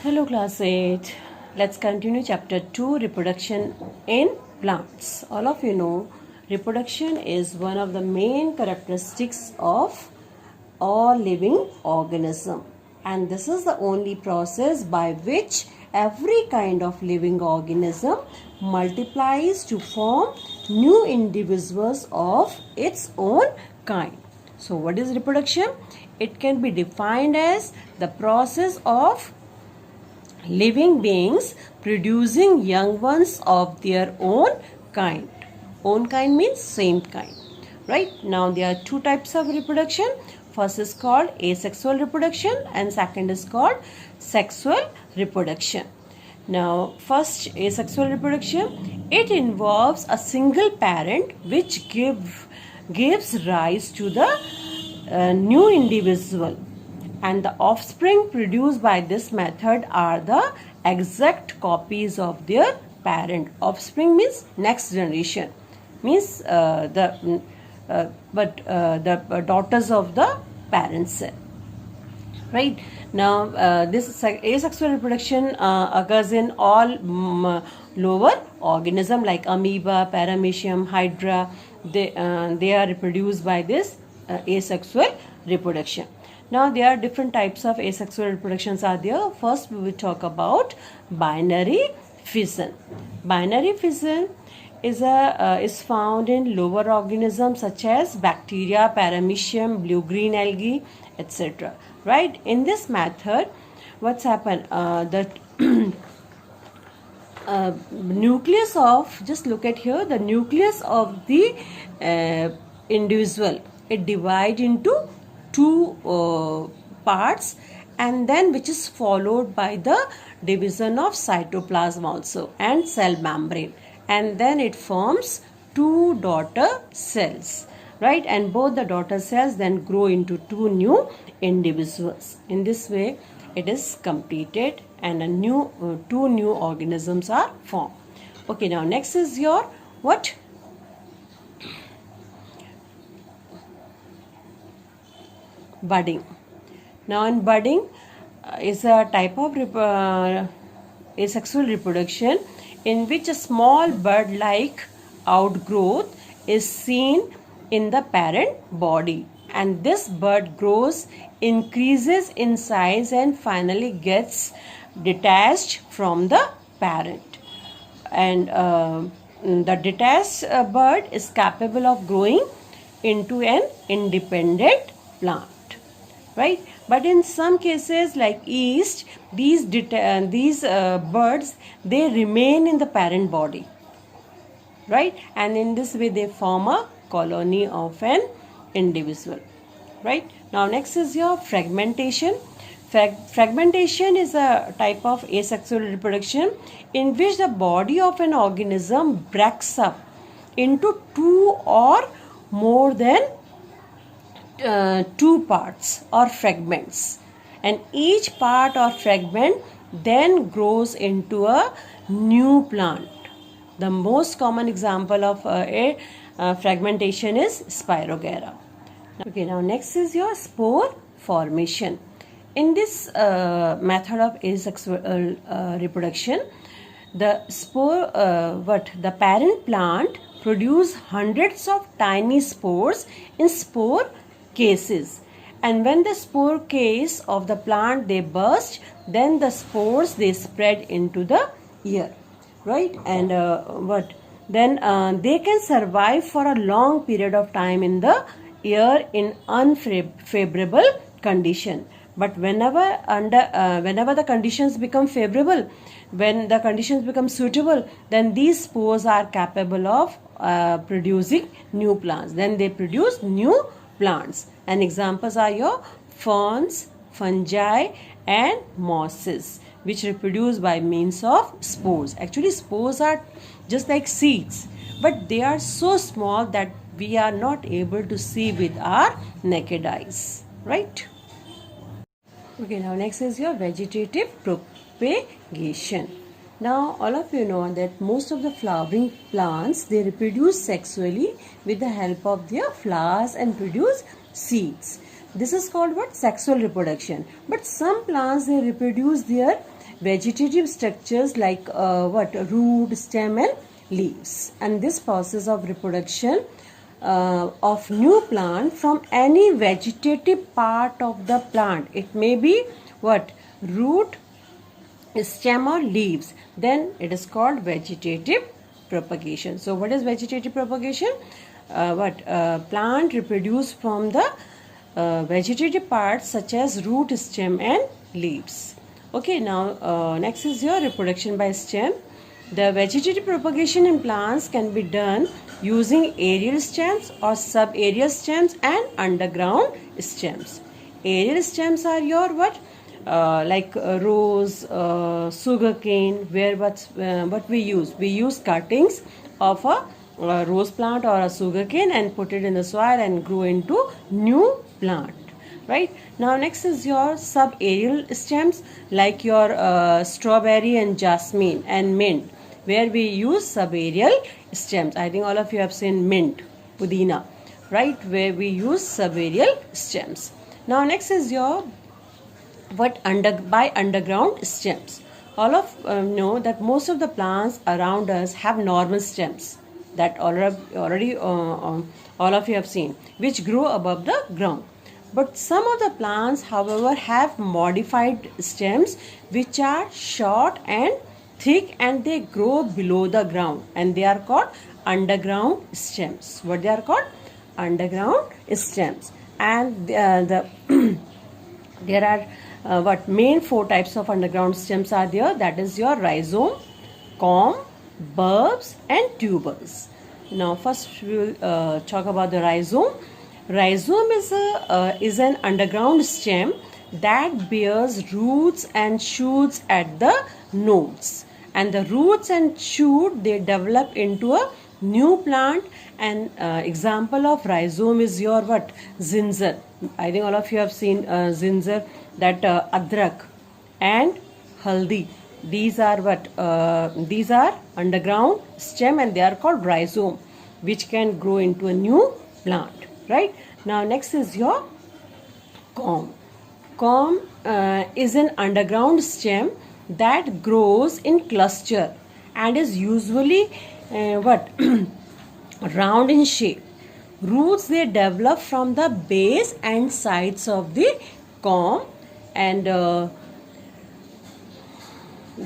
Hello class 8. Let's continue chapter 2, reproduction in plants. All of you know reproduction is one of the main characteristics of all living organism, and this is the only process by which every kind of living organism multiplies to form new individuals of its own kind. So what is reproduction? It can be defined as the process of living beings producing young ones of their own kind. Own kind means same kind. Right? Now there are two types of reproduction. First is called asexual reproduction and second is called sexual reproduction. Now first, asexual reproduction, it involves a single parent which gives rise to the new individual, and the offspring produced by this method are the exact copies of their parent. Offspring means next generation, means the daughters of the parent cell. Right? Now this asexual reproduction occurs in all lower organism like amoeba, paramecium, hydra. They are reproduced by this asexual reproduction. Now there are different types of asexual reproductions are there. First we will talk about binary fission. Binary fission is found in lower organisms such as bacteria, paramecium, blue-green algae, etc. Right? In this method, what's happened? The nucleus of, just look at here, the nucleus of the individual, it divides into two parts, and then which is followed by the division of cytoplasm also and cell membrane, and then it forms two daughter cells, right? And both the daughter cells then grow into two new individuals. In this way it is completed and a new two new organisms are formed. Okay, now next is your what? Budding. Now in budding is a type of asexual reproduction in which a small bud-like outgrowth is seen in the parent body, and this bud grows, increases in size and finally gets detached from the parent, and the detached bud is capable of growing into an independent plant. Right? But in some cases like yeast, these birds, they remain in the parent body, right? And in this way they form a colony of an individual. Right? Now next is your fragmentation. Fragmentation is a type of asexual reproduction in which the body of an organism breaks up into two or more than two parts or fragments, and each part or fragment then grows into a new plant. The most common example of fragmentation is Spirogyra. Okay, now next is your spore formation. In this method of asexual reproduction, the spore, the parent plant produce hundreds of tiny spores in spore cases, and when the spore case of the plant they burst, then the spores they spread into the air, right? And then they can survive for a long period of time in the air in unfavorable condition. But whenever the conditions become favorable, when the conditions become suitable, then these spores are capable of producing new plants. Then they produce new plants, and examples are your ferns, fungi and mosses, which reproduce by means of spores. Actually spores are just like seeds, but they are so small that we are not able to see with our naked eyes, right? Okay, now next is your vegetative propagation. Now all of you know that most of the flowering plants, they reproduce sexually with the help of their flowers and produce seeds. This is called what? Sexual reproduction. But some plants, they reproduce their vegetative structures like root, stem and leaves. And this process of reproduction of new plant from any vegetative part of the plant, it may be root, stem or leaves, then it is called vegetative propagation. So what is vegetative propagation? Plant reproduce from the vegetative parts such as root, stem and leaves. Okay, now next is your reproduction by stem. The vegetative propagation in plants can be done using aerial stems or subaerial stems and underground stems. Aerial stems are your rose, sugarcane, where what we use? We use cuttings of a rose plant or a sugarcane and put it in the soil and grow into new plant. Right, now next is your subaerial stems like your strawberry and jasmine and mint, where we use subaerial stems. I think all of you have seen mint, pudina, right, where we use subaerial stems. Now next is your underground stems. All of know that most of the plants around us have normal stems that already all of you have seen, which grow above the ground. But some of the plants, however, have modified stems which are short and thick and they grow below the ground, and they are called underground stems. What they are called? Underground stems. And there are main 4 types of underground stems are there. That is your rhizome, corm, bulbs and tubers. Now first we will talk about the rhizome. Rhizome is an underground stem that bears roots and shoots at the nodes, and the roots and shoot, they develop into a new plant. An example of rhizome is your ginger. I think all of you have seen ginger, that adrak and haldi. These are underground stem and they are called rhizome, which can grow into a new plant. Right, now next is your corm. Corm is an underground stem that grows in cluster and is usually round in shape. Roots, they develop from the base and sides of the corm, and the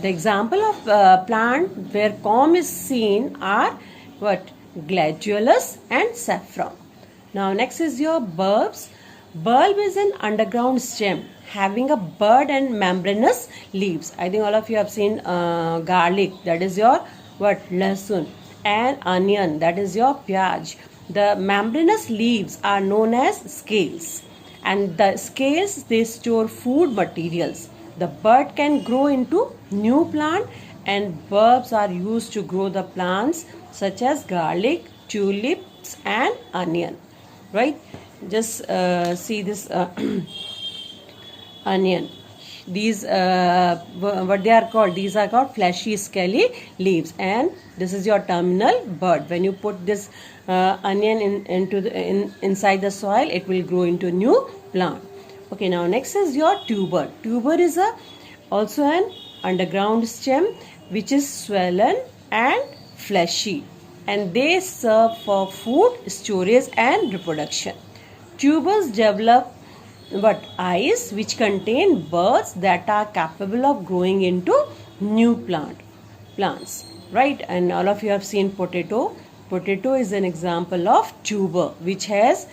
example of plant where corm is seen are gladiolus and saffron. Now next is your bulbs. Bulb is an underground stem having a bud and membranous leaves. I think all of you have seen garlic, that is your lasun, and onion, that is your pyaj. The membranous leaves are known as scales, and the scales, they store food materials. The bud can grow into new plant, and bulbs are used to grow the plants such as garlic, tulips and onion. Right, just see this onion. These what they are called? These are called fleshy, scaly leaves, and this is your terminal bud. When you put this onion inside the soil, it will grow into a new plant. Okay, now next is your tuber. Tuber is also an underground stem which is swollen and fleshy, and they serve for food storage and reproduction. Tubers develop eyes which contain buds that are capable of growing into new plants. Right, and all of you have seen potato. Potato is an example of tuber which has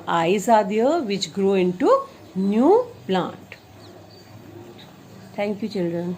eyes are there which grow into new plant. Thank you, children.